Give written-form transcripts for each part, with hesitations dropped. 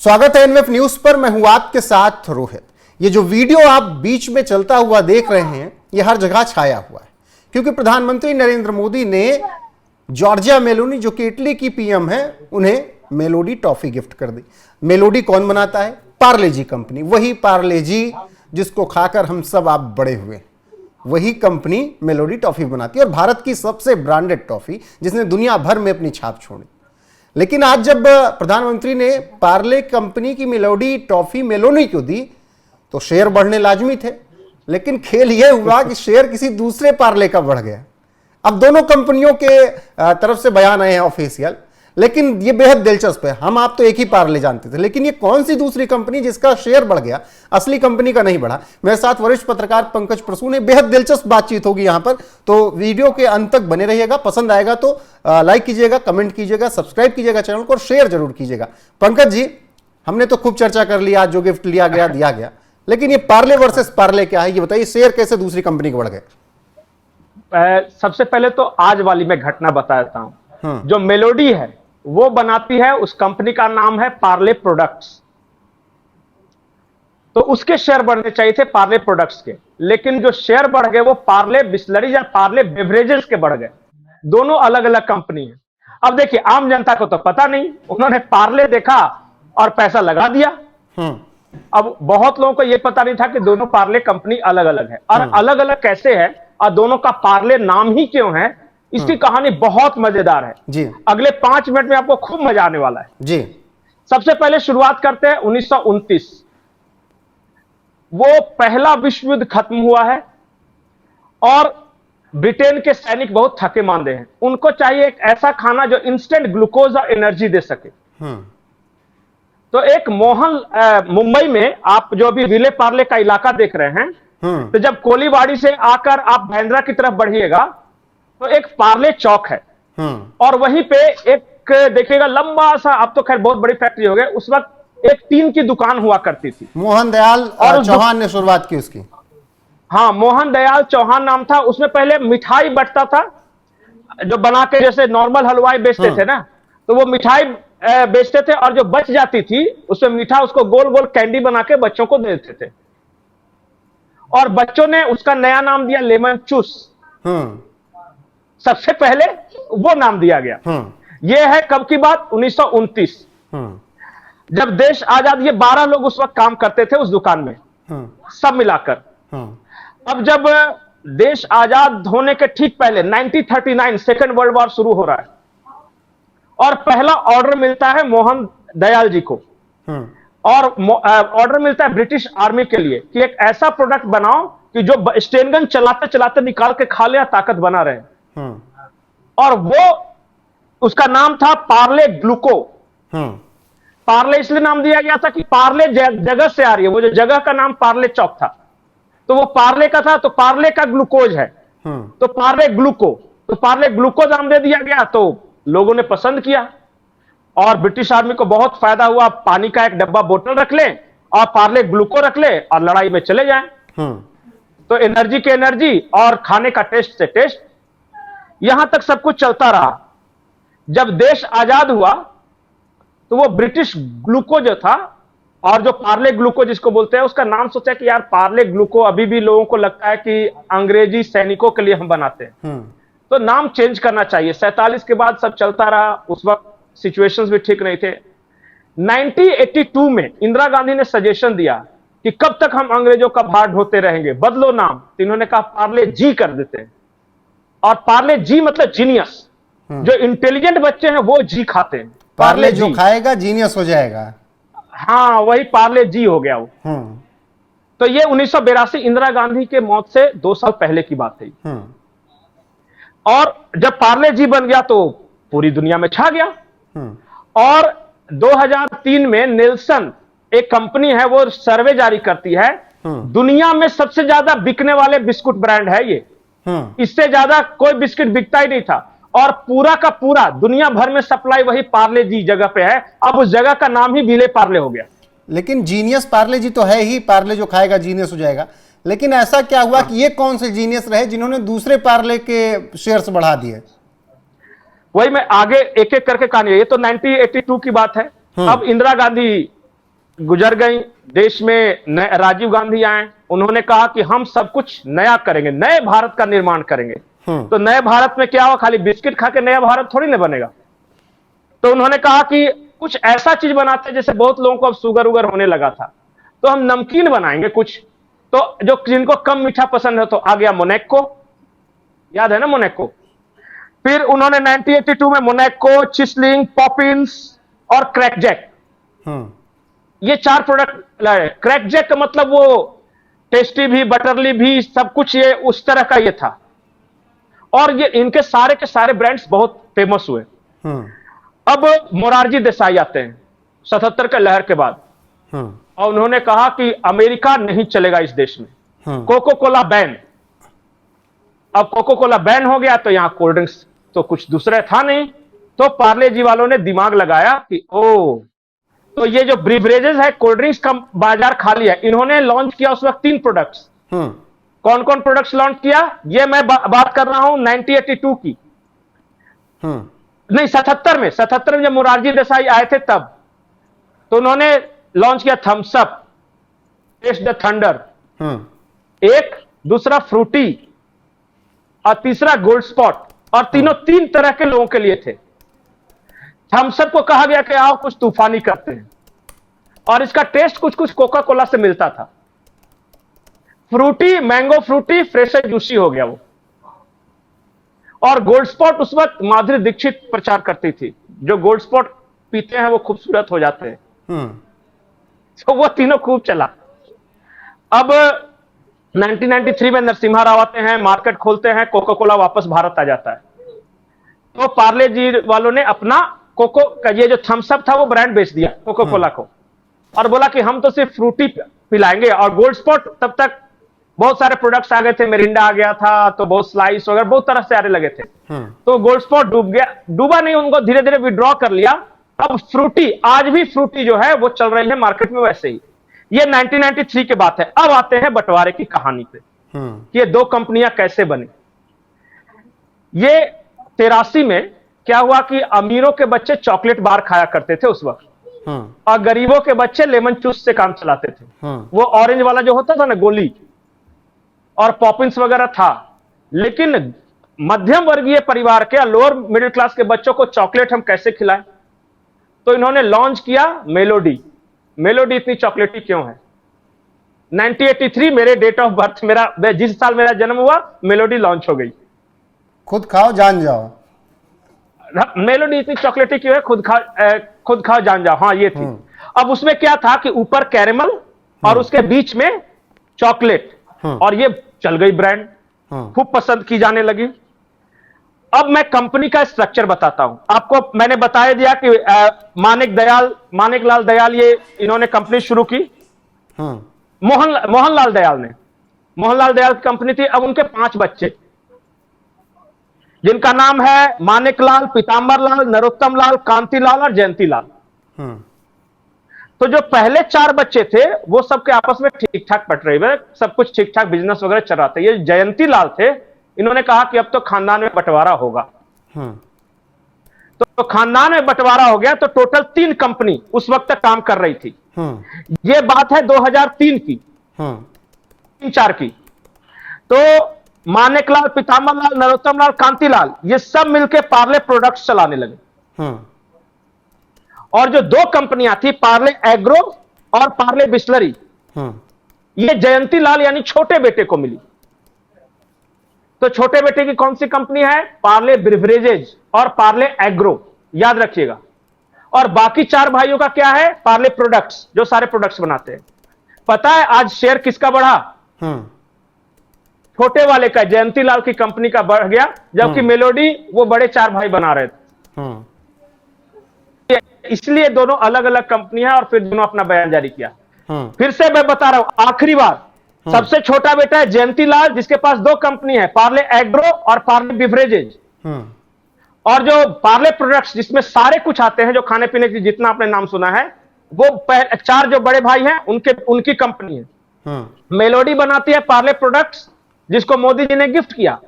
स्वागत है एनवेफ न्यूज पर। मैं हूं आपके साथ रोहित। ये जो वीडियो आप बीच में चलता हुआ देख रहे हैं, ये हर जगह छाया हुआ है क्योंकि प्रधानमंत्री नरेंद्र मोदी ने जॉर्जिया मेलोनी, जो कि इटली की पीएम है, उन्हें मेलोडी टॉफी गिफ्ट कर दी। मेलोडी कौन बनाता है? पार्ले जी कंपनी। वही पार्ले जी जिसको खाकर हम सब आप बड़े हुए, वही कंपनी मेलोडी टॉफी बनाती है और भारत की सबसे ब्रांडेड टॉफी, जिसने दुनिया भर में अपनी छाप छोड़ी। लेकिन आज जब प्रधानमंत्री ने पार्ले कंपनी की मेलोडी टॉफी मेलोनी को दी तो शेयर बढ़ने लाजमी थे, लेकिन खेल यह हुआ कि शेयर किसी दूसरे पार्ले का बढ़ गया। अब दोनों कंपनियों के तरफ से बयान आए हैं ऑफिशियल, लेकिन ये बेहद दिलचस्प है। हम आप तो एक ही पार्ले जानते थे, लेकिन ये कौन सी दूसरी कंपनी जिसका शेयर बढ़ गया, असली कंपनी का नहीं बढ़ा। मेरे साथ वरिष्ठ पत्रकार पंकज प्रसून है। बेहद दिलचस्प बातचीत होगी यहां पर, तो वीडियो के अंत तक बने रहिएगा। पसंद आएगा तो लाइक कीजिएगा, कमेंट कीजिएगा, सब्सक्राइब कीजिएगा चैनल को और शेयर जरूर कीजिएगा। पंकज जी, हमने तो खूब चर्चा कर लिया, जो गिफ्ट लिया गया दिया गया, लेकिन ये पार्ले वर्सेस पार्ले क्या है, ये बताइए। शेयर कैसे दूसरी कंपनी को बढ़ गए? सबसे पहले तो आज वाली मैं घटना बता देता हूं। जो मेलोडी है वो बनाती है, उस कंपनी का नाम है पार्ले प्रोडक्ट्स। तो उसके शेयर बढ़ने चाहिए थे पार्ले प्रोडक्ट्स के, लेकिन जो शेयर बढ़ गए वो पार्ले बिस्लरी या पार्ले बेवरेजेस के बढ़ गए। दोनों अलग अलग कंपनी है। अब देखिए, आम जनता को तो पता नहीं, उन्होंने पार्ले देखा और पैसा लगा दिया। अब बहुत लोगों को यह पता नहीं था कि दोनों पार्ले कंपनी अलग अलग है, और अलग अलग कैसे है और दोनों का पार्ले नाम ही क्यों है, इसकी कहानी बहुत मजेदार है जी। अगले 5 मिनट में आपको खूब मजा आने वाला है जी। सबसे पहले शुरुआत करते हैं 1929। वो पहला विश्व युद्ध खत्म हुआ है और ब्रिटेन के सैनिक बहुत थके मांदे हैं। उनको चाहिए एक ऐसा खाना जो इंस्टेंट ग्लूकोज और एनर्जी दे सके। तो एक मुंबई में, आप जो अभी विले पार्ले का इलाका देख रहे हैं, तो जब कोलीबाड़ी से आकर आप बांद्रा की तरफ बढ़िएगा तो एक पार्ले चौक है, और वहीं पे एक देखिएगा लंबा सा, अब तो खैर बहुत बड़ी फैक्ट्री हो गई, उस वक्त एक टीन की दुकान हुआ करती थी। मोहन दयाल चौहान ने शुरुआत की उसकी। हाँ, मोहन दयाल चौहान नाम था। उसमें पहले मिठाई बंटता था, जो बना के, जैसे नॉर्मल हलवाई बेचते थे ना, तो वो मिठाई बेचते थे, और जो बच जाती थी उसमें मीठा, उसको गोल गोल कैंडी बना के बच्चों को देते थे, और बच्चों ने उसका नया नाम दिया लेमन चूस। सबसे पहले वो नाम दिया गया। यह है कब की बात? 1929, जब देश आजाद। ये 12 लोग उस वक्त काम करते थे उस दुकान में, सब मिलाकर। अब जब देश आजाद होने के ठीक पहले 1939 सेकेंड वर्ल्ड वॉर शुरू हो रहा है, और पहला ऑर्डर मिलता है मोहन दयाल जी को, और ऑर्डर मिलता है ब्रिटिश आर्मी के लिए कि एक ऐसा प्रोडक्ट बनाओ कि जो स्टेन गन चलाते चलाते निकाल के खा ले, ताकत बना रहे। और वो, उसका नाम था पार्ले ग्लूको। पार्ले इसलिए नाम दिया गया था कि पार्ले जगह से आ रही है, वो जो जगह का नाम पार्ले चौक था, तो वो पार्ले का था, तो पार्ले का ग्लूकोज है, तो पार्ले ग्लूको, तो पार्ले ग्लूको नाम दे दिया गया। तो लोगों ने पसंद किया और ब्रिटिश आर्मी को बहुत फायदा हुआ। पानी का एक डब्बा बोतल रख ले और पार्ले ग्लूको रख ले और लड़ाई में चले जाएं। तो एनर्जी की एनर्जी और खाने का टेस्ट से टेस्ट, यहां तक सब कुछ चलता रहा। जब देश आजाद हुआ तो वो ब्रिटिश ग्लूको जो था, और जो पार्ले ग्लूको जिसको बोलते हैं, उसका नाम सोचा कि यार पार्ले ग्लूको अभी भी लोगों को लगता है कि अंग्रेजी सैनिकों के लिए हम बनाते हैं, तो नाम चेंज करना चाहिए। 47 के बाद सब चलता रहा, उस वक्त सिचुएशंस भी ठीक नहीं थे। 1982 में इंदिरा गांधी ने सजेशन दिया कि कब तक हम अंग्रेजों का भार ढोते रहेंगे, बदलो नाम। तो इन्होंने कहा पार्ले जी कर देते हैं, और पार्ले जी मतलब जीनियस। जो इंटेलिजेंट बच्चे हैं वो जी खाते हैं। पार्ले जो खाएगा जीनियस हो जाएगा। हाँ, वही पार्ले जी हो गया वो। तो ये 1982 इंदिरा गांधी के मौत से 2 साल पहले की बात है। और जब पार्ले जी बन गया तो पूरी दुनिया में छा गया। और 2003 में नेल्सन, एक कंपनी है, वो सर्वे जारी करती है, दुनिया में सबसे ज्यादा बिकने वाले बिस्कुट ब्रांड है ये। इससे ज्यादा कोई बिस्किट बिकता ही नहीं था, और पूरा का पूरा दुनिया भर में सप्लाई वही पार्ले जी जगह पे है। अब उस जगह का नाम ही विले पार्ले हो गया। लेकिन जीनियस पार्ले जी तो है ही, पार्ले जो खाएगा जीनियस हो जाएगा। लेकिन ऐसा क्या हुआ कि ये कौन से जीनियस रहे जिन्होंने दूसरे पार्ले के शेयर्स बढ़ा दिए? वही मैं आगे एक एक करके कहानी। ये तो 1982 की बात है। अब इंदिरा गांधी गुजर गई, देश में राजीव गांधी आए, उन्होंने कहा कि हम सब कुछ नया करेंगे, नए भारत का निर्माण करेंगे। तो नए भारत में क्या हुआ, खाली बिस्किट खा के नया भारत थोड़ी ना बनेगा। तो उन्होंने कहा कि कुछ ऐसा चीज बनाते हैं, जैसे बहुत लोगों को अब शुगर उगर होने लगा था, तो हम नमकीन बनाएंगे कुछ, तो जो जिनको कम मीठा पसंद है, तो आ गया मोनैको, याद है ना मोनैको। फिर उन्होंने 1982 में मोनैको, चिस्लिंग, पॉपिंस और क्रैकजैक, ये 4 प्रोडक्ट लाए। क्रैकजैक का मतलब वो टेस्टी भी, बटरली भी, सब कुछ ये उस तरह का ये था। और ये इनके सारे के सारे ब्रांड्स बहुत फेमस हुए। अब मोरारजी देसाई आते हैं 77 के लहर के बाद, और उन्होंने कहा कि अमेरिका नहीं चलेगा इस देश में, कोको कोला बैन। अब कोको कोला बैन हो गया, तो यहां कोल्ड ड्रिंक्स तो कुछ दूसरा था नहीं, तो पार्ले जी वालों ने दिमाग लगाया कि ओ, तो ये जो ब्रिवरेजेस है, कोल्ड ड्रिंक्स का बाजार खाली है। इन्होंने लॉन्च किया उस वक्त 3 प्रोडक्ट्स। कौन कौन प्रोडक्ट्स लॉन्च किया, ये मैं बात कर रहा हूं 1982 की, नहीं 77 में जब मोरारजी देसाई आए थे तब। तो उन्होंने लॉन्च किया Thums Up, taste the thunder, एक, दूसरा फ्रूटी और तीसरा गोल्ड स्पॉट, और तीनों 3 तरह के लोगों के लिए थे। थम्स अप को कहा गया कि आओ कुछ तूफानी करते हैं, और इसका टेस्ट कुछ कुछ कोका कोला से मिलता था। Frooti, mango Frooti, fresh juicy हो गया वो। और गोल्ड स्पॉट उस वक्त माधुरी दीक्षित प्रचार करती थी, जो गोल्ड स्पॉट पीते हैं वो खूबसूरत हो जाते हैं। तो वो तीनों खूब चला। अब 1993 में नरसिम्हा राव आते हैं, मार्केट खोलते हैं, कोका कोला वापस भारत आ जाता है। तो पार्ले जी वालों ने अपना कोको का ये जो थम्स अप था वो ब्रांड बेच दिया कोका कोला को, और बोला कि हम तो सिर्फ फ्रूटी पिलाएंगे। और गोल्ड स्पॉट, तब तक बहुत सारे प्रोडक्ट्स आ गए थे, मिरिंडा आ गया था, तो बहुत स्लाइस वगैरह बहुत तरह से आने लगे थे। तो गोल्ड स्पॉट डूब गया, डूबा नहीं, उनको धीरे धीरे विड्रॉ कर लिया। अब फ्रूटी, आज भी फ्रूटी जो है वो चल रही है मार्केट में वैसे ही। ये 1993 की बात है। अब आते हैं बंटवारे की कहानी पे, कि ये 2 कंपनियां कैसे बनी। ये 83 में क्या हुआ कि अमीरों के बच्चे चॉकलेट बार खाया करते थे उस वक्त, और गरीबों के बच्चे लेमन जूस से काम चलाते थे। वो ऑरेंज वाला जो होता था ना गोली, और पॉपिंस वगैरह था। लेकिन मध्यम वर्गीय परिवार के, लोअर मिडिल क्लास के बच्चों को चॉकलेट हम कैसे खिलाएं, तो इन्होंने लॉन्च किया मेलोडी। मेलोडी इतनी चॉकलेटी क्यों है? 1983 मेरे डेट ऑफ बर्थ, मेरा जिस साल मेरा जन्म हुआ, मेलोडी लॉन्च हो गई। खुद खाओ जान जाओ, मेलोडी इतनी चॉकलेटी क्यों है? खुद खाओ जान जाओ, हाँ ये थी। अब उसमें क्या था कि ऊपर कैरेमल और उसके बीच में चॉकलेट, और ये चल गई ब्रांड, खूब पसंद की जाने लगी। अब मैं कंपनी का स्ट्रक्चर बताता हूं आपको। मैंने बताया दिया कि मानिकलाल दयाल ये इन्होंने कंपनी शुरू की। मोहनलाल दयाल की कंपनी थी। अब उनके 5 बच्चे, जिनका नाम है मानिकलाल, पीतांबर लाल, नरोत्तम लाल, कांतिलाल और जयंतीलाल। तो जो पहले 4 बच्चे थे वो सबके आपस में ठीक ठाक पट रहे हुए, सब कुछ ठीक ठाक बिजनेस वगैरह चल रहा था। ये जयंतीलाल थे, इन्होंने कहा कि अब तो खानदान में बंटवारा होगा। तो खानदान में बंटवारा हो गया, तो टोटल 3 कंपनी उस वक्त तक काम कर रही थी। ये बात है 2003 की, 3-4 की। तो मानिकलाल, पीतांबर लाल, नरोत्तम लाल, कांतिलाल, ये सब मिलकर पार्ले प्रोडक्ट्स चलाने लगे। और जो 2 कंपनियां थी, पार्ले एग्रो और पार्ले बिस्लरी, ये जयंतीलाल यानी छोटे बेटे को मिली। तो छोटे बेटे की कौन सी कंपनी है? पार्ले ब्रिवरेजेज और पार्ले एग्रो, याद रखिएगा। और बाकी 4 भाइयों का क्या है? पार्ले प्रोडक्ट्स, जो सारे प्रोडक्ट्स बनाते हैं। पता है आज शेयर किसका बढ़ा? छोटे वाले का, जयंतीलाल की कंपनी का बढ़ गया, जबकि मेलोडी वो बड़े 4 भाई बना रहे थे। इसलिए दोनों अलग अलग कंपनी है, और फिर दोनों अपना बयान जारी किया। फिर से मैं बता रहा हूं आखिरी बार, सबसे छोटा बेटा है जयंतीलाल, जिसके पास 2 कंपनी है, पार्ले एग्रो और पार्ले बिवरेजेज। और जो पार्ले प्रोडक्ट्स, जिसमें सारे कुछ आते हैं जो खाने पीने की, जितना आपने नाम सुना है, वो 4 जो बड़े भाई हैं उनकी कंपनी है। मेलोडी बनाती है पार्ले प्रोडक्ट्स, जिसको मोदी जी ने गिफ्ट किया।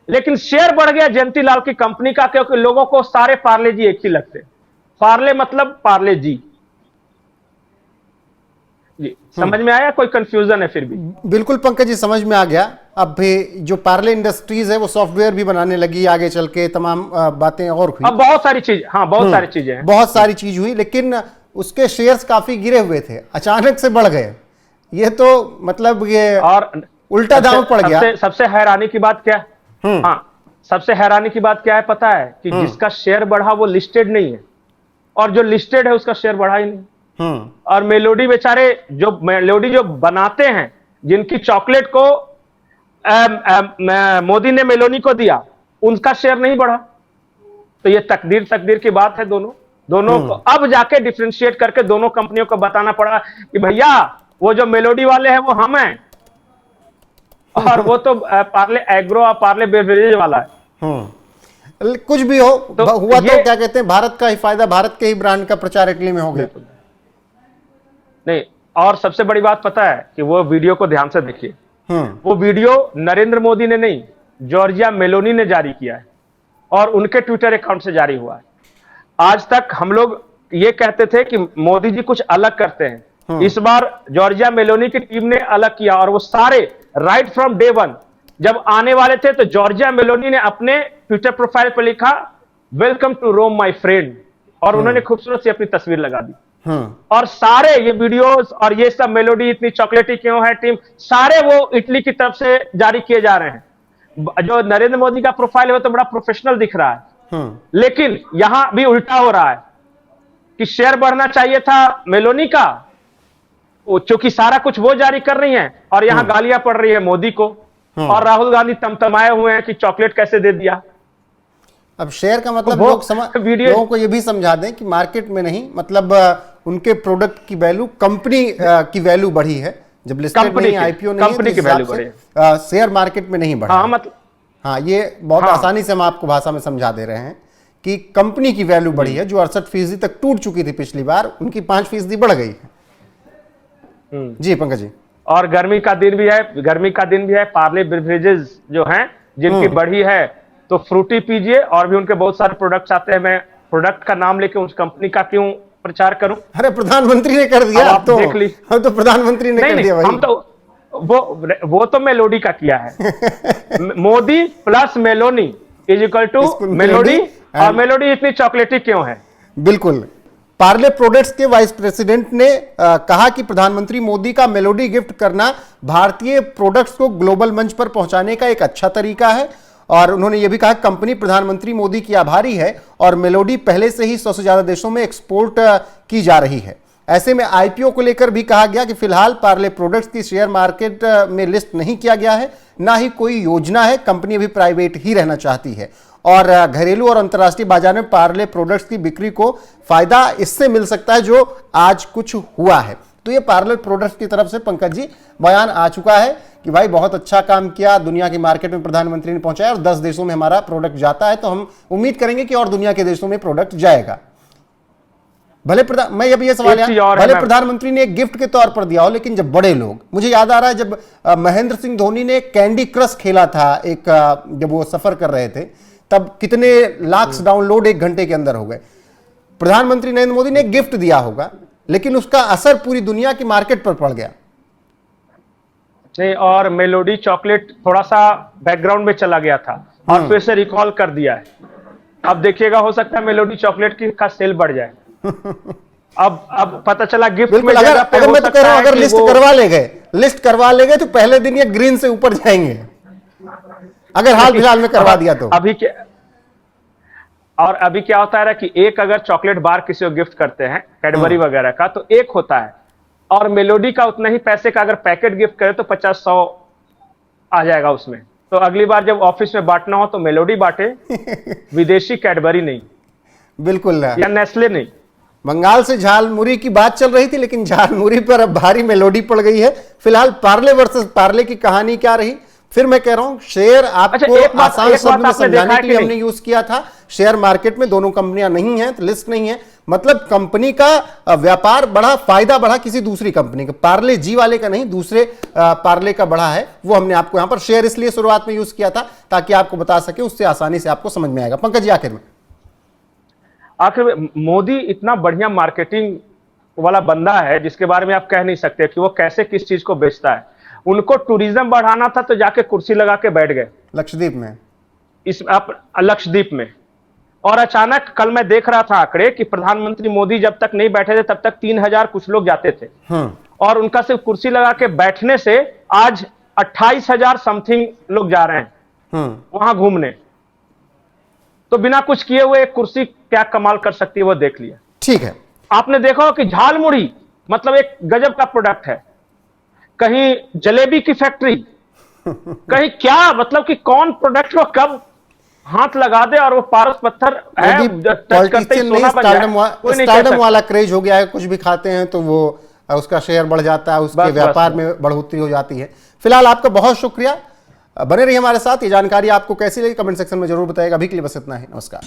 लेकिन शेयर बढ़ गया जयंतीलाल की कंपनी का, क्योंकि लोगों को सारे पार्ले जी एक ही लगते। पार्ले मतलब पार्ले जी। जी समझ में आया, कोई कंफ्यूजन है फिर भी? बिल्कुल पंकज जी, समझ में आ गया। अब भी जो पार्ले इंडस्ट्रीज है वो सॉफ्टवेयर भी बनाने लगी, आगे चल के तमाम बातें और हुई। अब बहुत सारी चीज, हाँ बहुत सारी चीजें हैं, बहुत सारी चीज हुई, लेकिन उसके शेयर्स काफी गिरे हुए थे, अचानक से बढ़ गए। ये तो मतलब ये और उल्टा दांव पड़ गया। सबसे हैरानी की बात क्या है? हाँ, सबसे हैरानी की बात क्या है पता है? कि जिसका शेयर बढ़ा वो लिस्टेड नहीं है, और जो लिस्टेड है उसका शेयर बढ़ा ही नहीं। और मेलोडी बेचारे, जो मेलोडी जो बनाते हैं, जिनकी चॉकलेट को मोदी ने मेलोनी को दिया, उनका शेयर नहीं बढ़ा। तो ये तकदीर की बात है। दोनों को अब जाके डिफरेंशिएट करके दोनों कंपनियों को बताना पड़ा कि भैया वो जो मेलोडी वाले हैं वो हम हैं, और वो तो पार्ले एग्रो और पार्ले बेवरेज वाला है। कुछ भी हो, हुआ तो क्या कहते हैं, भारत का ही फायदा, भारत के ही ब्रांड का प्रचार इटली में हो गया। नहीं, और सबसे बड़ी बात पता है कि वो वीडियो को ध्यान से देखिए। वो वीडियो नरेंद्र मोदी ने नहीं, जॉर्जिया मेलोनी ने जारी किया है, और उनके ट्विटर अकाउंट से जारी हुआ है। आज तक हम लोग ये कहते थे कि मोदी जी कुछ अलग करते हैं, इस बार जॉर्जिया मेलोनी की टीम ने अलग किया, और वो सारे राइट फ्रॉम डे वन जब आने वाले थे तो जॉर्जिया मेलोनी ने अपने ट्विटर प्रोफाइल पर लिखा welcome to Rome my friend, और उन्होंने खूबसूरत सी अपनी तस्वीर लगा दी। और सारे ये वीडियोस और ये सब मेलोडी इतनी चॉकलेटी क्यों है टीम, सारे वो इटली की तरफ से जारी किए जा रहे हैं। जो नरेंद्र मोदी का प्रोफाइल है वो तो बड़ा प्रोफेशनल दिख रहा है, लेकिन यहां भी उल्टा हो रहा है कि शेयर बढ़ना चाहिए था मेलोनी का, क्योंकि सारा कुछ वो जारी कर रही हैं, और यहां गालियां पड़ रही है मोदी को, और राहुल गांधी तमतमाए हुए हैं कि चॉकलेट कैसे दे दिया। अब शेयर का मतलब लोगों को ये भी समझा दें कि मार्केट में नहीं, मतलब उनके प्रोडक्ट की वैल्यू, कंपनी की वैल्यू बढ़ी है। जब लिस्टेड नहीं, आईपीओ नहीं, कंपनी की वैल्यू बढ़ी, शेयर मार्केट में नहीं बढ़ा। हाँ, मतलब हाँ, ये बहुत आसानी से हम आपको भाषा में समझा दे रहे हैं कि कंपनी की वैल्यू बढ़ी है, जो 68% तक टूट चुकी थी पिछली बार, उनकी 5% बढ़ गई है। जी पंकज जी, और गर्मी का दिन भी है, पार्ले बेवरेजेस जो हैं जिनकी बढ़ी है, तो फ्रूटी पीजिए, और भी उनके बहुत सारे प्रोडक्ट्स आते हैं। मैं प्रोडक्ट का नाम लेके उस कंपनी का क्यों प्रचार करूं? अरे प्रधानमंत्री ने कर दिया, आप देख ली। हम तो प्रधानमंत्री ने कर दिया भाई। हम तो वो तो मेलोडी का किया है। Modi plus Meloni is equal to Melody, और मेलोडी इतनी चॉकलेटी क्यों है? बिल्कुल। पार्ले प्रोडक्ट्स के वाइस प्रेसिडेंट ने कहा कि प्रधानमंत्री मोदी का मेलोडी गिफ्ट करना भारतीय प्रोडक्ट्स को ग्लोबल मंच पर पहुंचाने का एक अच्छा तरीका है, और उन्होंने यह भी कहा कि कंपनी प्रधानमंत्री मोदी की आभारी है, और मेलोडी पहले से ही 100 से ज्यादा देशों में एक्सपोर्ट की जा रही है। ऐसे में आईपीओ को लेकर भी कहा गया कि फिलहाल पार्ले प्रोडक्ट्स की शेयर मार्केट में लिस्ट नहीं किया गया है, ना ही कोई योजना है, कंपनी अभी प्राइवेट ही रहना चाहती है, और घरेलू और अंतर्राष्ट्रीय बाजार में पार्ले प्रोडक्ट्स की बिक्री को फायदा इससे मिल सकता है जो आज कुछ हुआ है। तो ये पार्ले प्रोडक्ट्स की तरफ से पंकज जी बयान आ चुका है कि भाई बहुत अच्छा काम किया, दुनिया की मार्केट में प्रधानमंत्री ने पहुंचाया, और 10 देशों में हमारा प्रोडक्ट जाता है, तो हम उम्मीद करेंगे कि और दुनिया के देशों में प्रोडक्ट जाएगा। भले मैं अब ये सवाल है, भले प्रधानमंत्री ने एक गिफ्ट के तौर पर दिया हो, लेकिन जब बड़े लोग, मुझे याद आ रहा है जब महेंद्र सिंह धोनी ने कैंडी क्रश खेला था, एक जब वो सफर कर रहे थे, तब कितने लाख डाउनलोड 1 घंटे के अंदर हो गए। प्रधानमंत्री नरेंद्र मोदी ने गिफ्ट दिया होगा, लेकिन उसका असर पूरी दुनिया की मार्केट पर पड़ गया। नहीं, और मेलोडी चॉकलेट थोड़ा सा बैकग्राउंड में चला गया था, और फिर से रिकॉल कर दिया है। अब देखिएगा, हो सकता है मेलोडी चॉकलेट की का सेल बढ़ जाए। अब पता चला गिफ्ट में अगर मैं तो कह रहा हूं, अगर लिस्ट करवा ले गए तो पहले दिन ये ग्रीन से ऊपर जाएंगे, अगर हाल फिलहाल में करवा दिया तो। अभी क्या होता है कि एक अगर चॉकलेट बार किसी को गिफ्ट करते हैं कैडबरी वगैरह का, तो एक होता है, और मेलोडी का उतना ही पैसे का अगर पैकेट गिफ्ट करे तो 50-100 आ जाएगा उसमें। तो अगली बार जब ऑफिस में बांटना हो तो मेलोडी बांटे, विदेशी कैडबरी नहीं। बिल्कुल, या नेस्ले नहीं। बंगाल से झालमुरी की बात चल रही थी, लेकिन झालमुरी पर अब भारी मेलोडी पड़ गई है। फिलहाल पार्ले वर्सेस पार्ले की कहानी क्या रही, फिर मैं कह रहा हूं, शेयर आपको आसान शब्द में समझाने के लिए हमने यूज किया था। शेयर मार्केट में दोनों कंपनियां नहीं हैं, तो लिस्ट नहीं है, मतलब कंपनी का व्यापार बढ़ा, फायदा बढ़ा किसी दूसरी कंपनी का, पार्ले जी वाले का नहीं, दूसरे पार्ले का बढ़ा है। वो हमने आपको यहां पर शेयर इसलिए शुरुआत में यूज किया था ताकि आपको बता सके, उससे आसानी से आपको समझ में आएगा। पंकज जी, आखिर में मोदी इतना बढ़िया मार्केटिंग वाला बंदा है जिसके बारे में आप कह नहीं सकते कि वो कैसे किस चीज को बेचता है। उनको टूरिज्म बढ़ाना था तो जाके कुर्सी लगा के बैठ गए लक्षद्वीप में, इस लक्षद्वीप में। और अचानक कल मैं देख रहा था आंकड़े कि प्रधानमंत्री मोदी जब तक नहीं बैठे थे तब तक 3000 कुछ लोग जाते थे, और उनका सिर्फ कुर्सी लगा के बैठने से आज 28,000 समथिंग लोग जा रहे हैं वहां घूमने। तो बिना कुछ किए हुए एक कुर्सी क्या कमाल कर सकती है वो देख लिया। ठीक है, आपने देखा हो कि झालमुड़ी मतलब एक गजब का प्रोडक्ट है, कहीं जलेबी की फैक्ट्री, कहीं क्या, मतलब कि कौन प्रोडक्ट को कब हाथ लगा दे और वो पारस पत्थर है, टच करते ही सोना बन जाए, कोई नहीं कह स्टारडम सकता। वाला क्रेज हो गया है। कुछ भी खाते हैं तो वो उसका शेयर बढ़ जाता है, उसके बस, व्यापार बस। में बढ़ोतरी हो जाती है। फिलहाल आपका बहुत शुक्रिया, बने रहिए हमारे साथ। ये जानकारी आपको कैसी लगी कमेंट सेक्शन में जरूर बताइएगा। अभी के लिए बस इतना ही, नमस्कार।